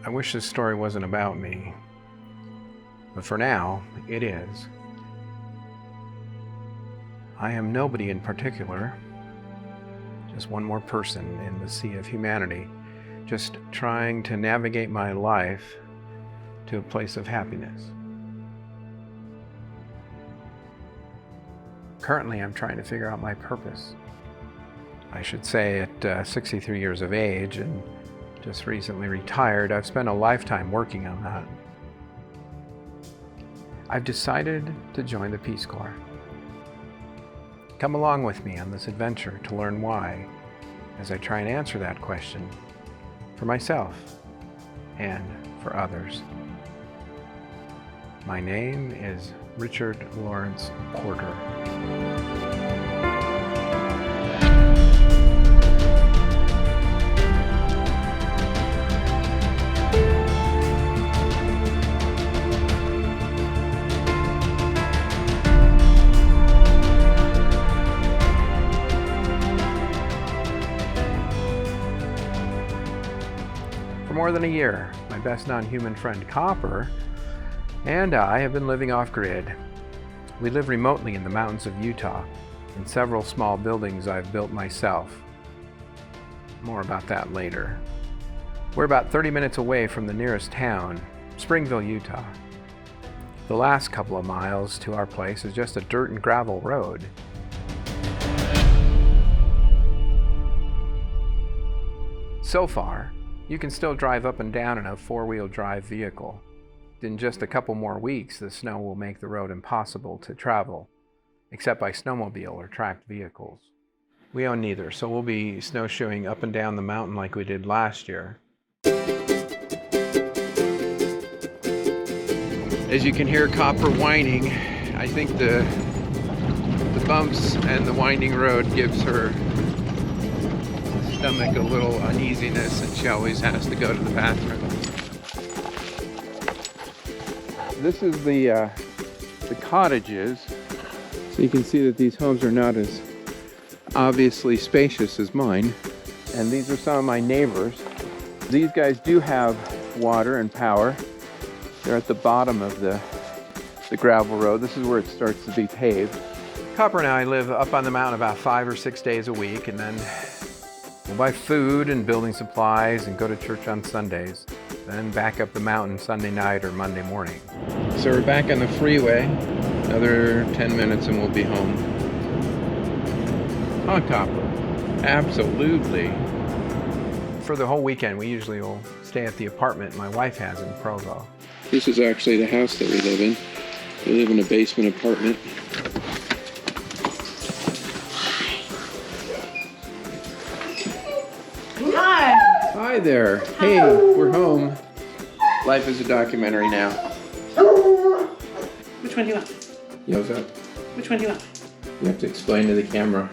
I wish this story wasn't about me, but for now, it is. I am nobody in particular, just one more person in the sea of humanity, just trying to navigate my life to a place of happiness. Currently, I'm trying to figure out my purpose. I should say at 63 years of age and just recently retired, I've spent a lifetime working on that. I've decided to join the Peace Corps. Come along with me on this adventure to learn why, as I try and answer that question for myself and for others. My name is Richard Lawrence Porter. For more than a year, my best non-human friend Copper and I have been living off-grid. We live remotely in the mountains of Utah, in several small buildings I've built myself. More about that later. We're about 30 minutes away from the nearest town, Springville, Utah. The last couple of miles to our place is just a dirt and gravel road. So far, you can still drive up and down in a four-wheel drive vehicle. In just a couple more weeks, the snow will make the road impossible to travel, except by snowmobile or tracked vehicles. We own neither, so we'll be snowshoeing up and down the mountain like we did last year. As you can hear Copper whining, I think the bumps and the winding road gives her stomach a little uneasiness, and she always has to go to the bathroom. This is the cottages. So you can see that these homes are not as obviously spacious as mine. And these are some of my neighbors. These guys do have water and power. They're at the bottom of the gravel road. This is where it starts to be paved. Copper and I live up on the mountain about 5 or 6 days a week, and then we'll buy food and building supplies and go to church on Sundays. Then back up the mountain Sunday night or Monday morning. So we're back on the freeway. Another 10 minutes and we'll be home. Huh, Copper? Absolutely. For the whole weekend, we usually will stay at the apartment my wife has in Provo. This is actually the house that we live in. We live in a basement apartment. Hi. Hi there. Hey, we're home. Life is a documentary now. Which one do you want? What's up? Which one do you want? You have to explain to the camera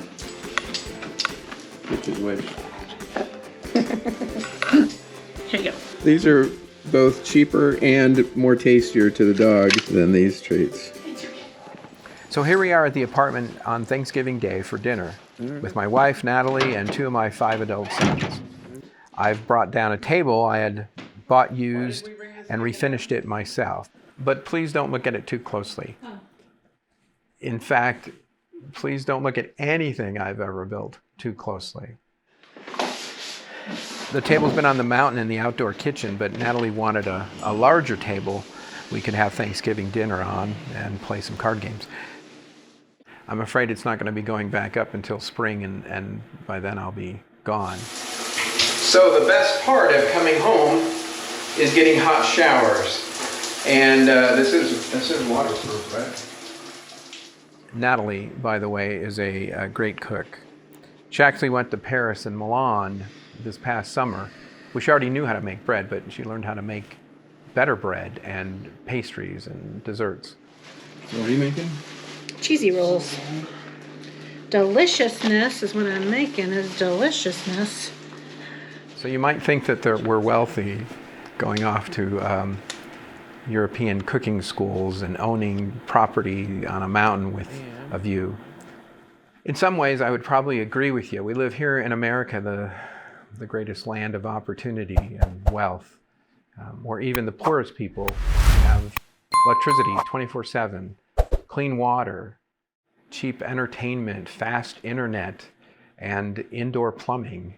which is which. Here you go. These are both cheaper and more tastier to the dog than these treats. So here we are at the apartment on Thanksgiving Day for dinner with my wife, Natalie, and 2 of my 5 adult sons. I've brought down a table I had bought used and refinished it myself. But please don't look at it too closely. In fact, please don't look at anything I've ever built too closely. The table's been on the mountain in the outdoor kitchen, but Natalie wanted a larger table we could have Thanksgiving dinner on and play some card games. I'm afraid it's not going to be going back up until spring, and by then I'll be gone. So the best part of coming home is getting hot showers. And this is waterproof, right? Natalie, by the way, is a great cook. She actually went to Paris and Milan this past summer. She already knew how to make bread, but she learned how to make better bread and pastries and desserts. So what are you making? Cheesy rolls. Deliciousness is what I'm making, is deliciousness. So you might think that we're wealthy going off to European cooking schools and owning property on a mountain with a view. In some ways, I would probably agree with you. We live here in America, the greatest land of opportunity and wealth. or even the poorest people have electricity 24/7, clean water, cheap entertainment, fast internet, and indoor plumbing.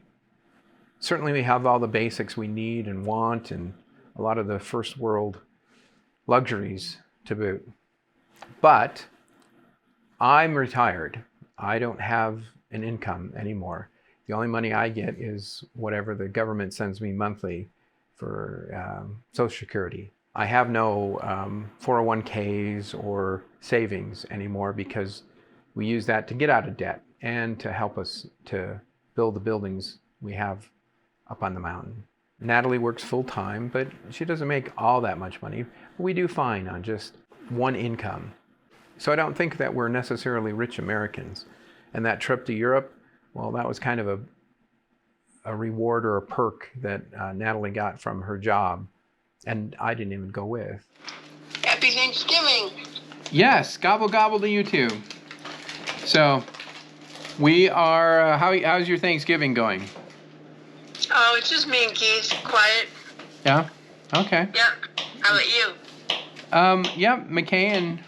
Certainly we have all the basics we need and want, and a lot of the first world luxuries to boot. But I'm retired. I don't have an income anymore. The only money I get is whatever the government sends me monthly for Social Security. I have no 401ks or savings anymore because we use that to get out of debt and to help us to build the buildings we have up on the mountain. Natalie works full time, but she doesn't make all that much money. We do fine on just one income. So I don't think that we're necessarily rich Americans. And that trip to Europe, well, that was kind of a reward or a perk that Natalie got from her job, and I didn't even go with. Happy Thanksgiving! Yes, gobble gobble to you too. So, we are, how's your Thanksgiving going? Oh, it's just me and Keith. Quiet. Yeah? Okay. Yep. How about you? Yeah, McKay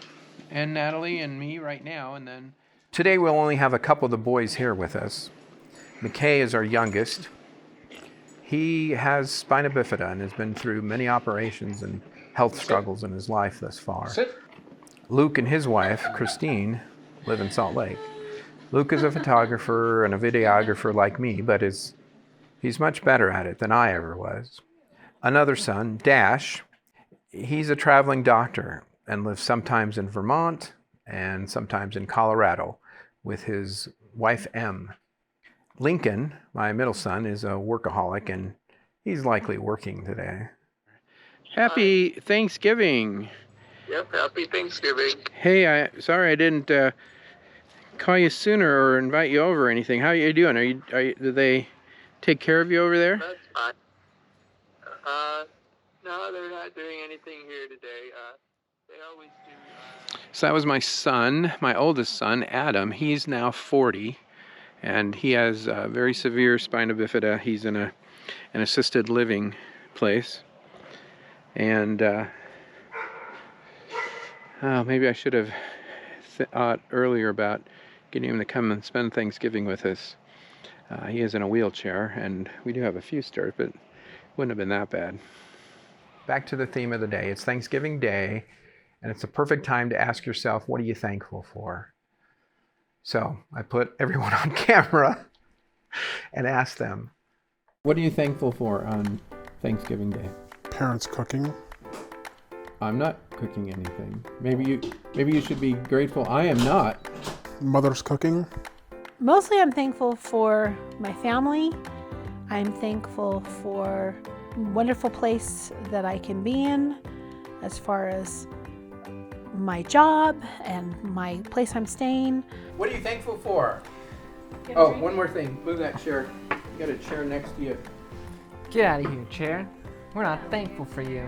and Natalie and me right now, and then... Today we'll only have a couple of the boys here with us. McKay is our youngest. He has spina bifida and has been through many operations and health struggles in his life thus far. Luke and his wife, Christine, live in Salt Lake. Luke is a photographer and a videographer like me, but he's much better at it than I ever was. Another son, Dash, he's a traveling doctor and lives sometimes in Vermont and sometimes in Colorado with his wife, Em. Lincoln, my middle son, is a workaholic, and he's likely working today. Happy Thanksgiving. Yep, happy Thanksgiving. Hey, sorry I didn't call you sooner or invite you over or anything. How are you doing? Do they take care of you over there? That's fine. No, they're not doing anything here today. They always do. So that was my son, my oldest son, Adam. He's now 40. And he has very severe spina bifida. He's in an assisted living place. And maybe I should have thought earlier about getting him to come and spend Thanksgiving with us. He is in a wheelchair, and we do have a few stairs, but it wouldn't have been that bad. Back to the theme of the day. It's Thanksgiving Day, and it's a perfect time to ask yourself, what are you thankful for? So I put everyone on camera and asked them, what are you thankful for on Thanksgiving Day? Parents cooking. I'm not cooking anything. Maybe you should be grateful. I am not. Mother's cooking. Mostly I'm thankful for my family. I'm thankful for a wonderful place that I can be in as far as my job and my place I'm staying. What are you thankful for? Oh, one more thing. Move that chair. You got a chair next to you. Get out of here, chair. We're not thankful for you.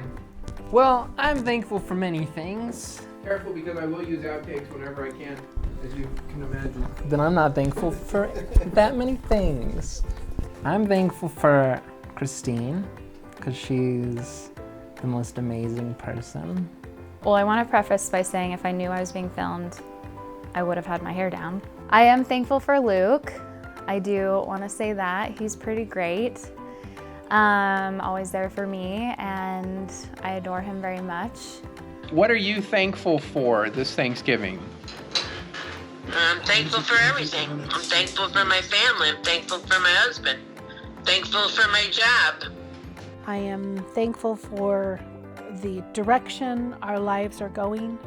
Well, I'm thankful for many things. Careful, because I will use outtakes whenever I can, as you can imagine. Then I'm not thankful for that many things. I'm thankful for Christine, because she's the most amazing person. Well, I want to preface by saying if I knew I was being filmed, I would have had my hair down. I am thankful for Luke. I do want to say that. He's pretty great. Always there for me, and I adore him very much. What are you thankful for this Thanksgiving? I'm thankful for everything. I'm thankful for my family. I'm thankful for my husband. Thankful for my job. I am thankful for the direction our lives are going.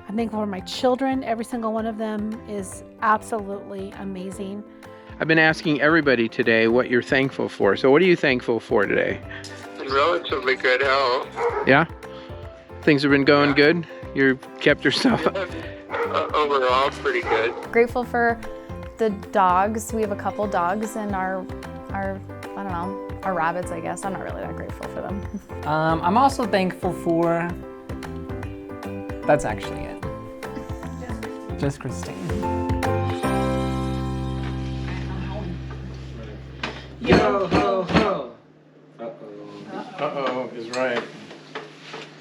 I'm thankful for my children. Every single one of them is absolutely amazing. I've been asking everybody today what you're thankful for. So what are you thankful for today? Relatively good health. Yeah? Things have been going good? You've kept yourself... Overall, pretty good. Grateful for the dogs. We have a couple dogs and our I don't know, our rabbits, I guess. I'm not really that grateful for them. I'm also thankful for... That's actually it. Just Christine. Yo ho ho! Uh-oh. Is right.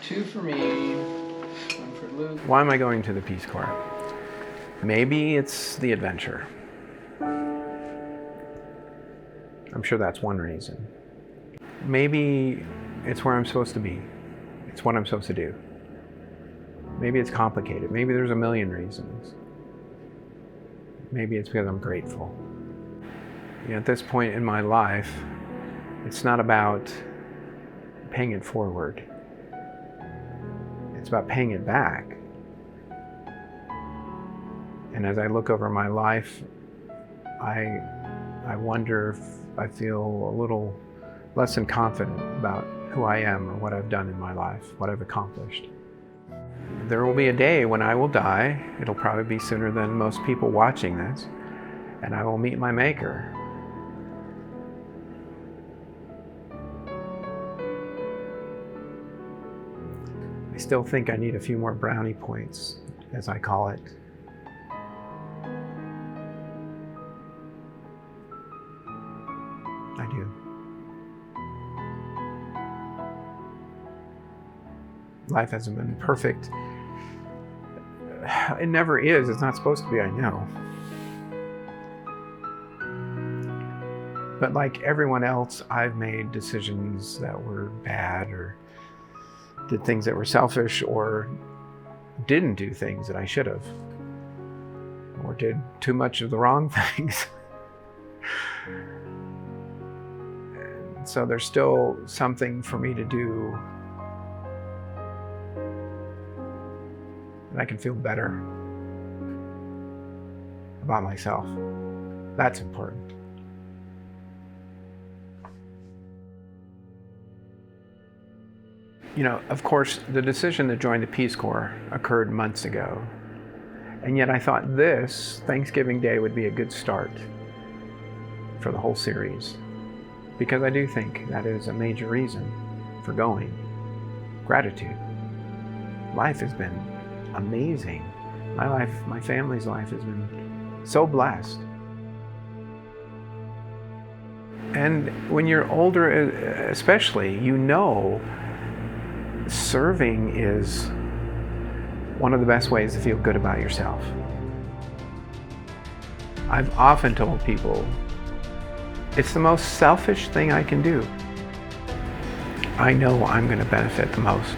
2 for me, 1 for Luke. Why am I going to the Peace Corps? Maybe it's the adventure. I'm sure that's one reason. Maybe it's where I'm supposed to be. It's what I'm supposed to do. Maybe it's complicated. Maybe there's a million reasons. Maybe it's because I'm grateful. You know, at this point in my life, it's not about paying it forward. It's about paying it back. And as I look over my life, I wonder if I feel a little less than confident about who I am or what I've done in my life, what I've accomplished. There will be a day when I will die. It'll probably be sooner than most people watching this, and I will meet my Maker. I still think I need a few more brownie points, as I call it. I do. Life hasn't been perfect. It never is. It's not supposed to be, I know. But like everyone else, I've made decisions that were bad, or did things that were selfish, or didn't do things that I should have, or did too much of the wrong things. And so there's still something for me to do, and I can feel better about myself. That's important. You know, of course, the decision to join the Peace Corps occurred months ago. And yet I thought this Thanksgiving Day would be a good start for the whole series. Because I do think that is a major reason for going. Gratitude. Life has been amazing. My life, my family's life has been so blessed. And when you're older, especially, you know serving is one of the best ways to feel good about yourself. I've often told people, it's the most selfish thing I can do. I know I'm going to benefit the most.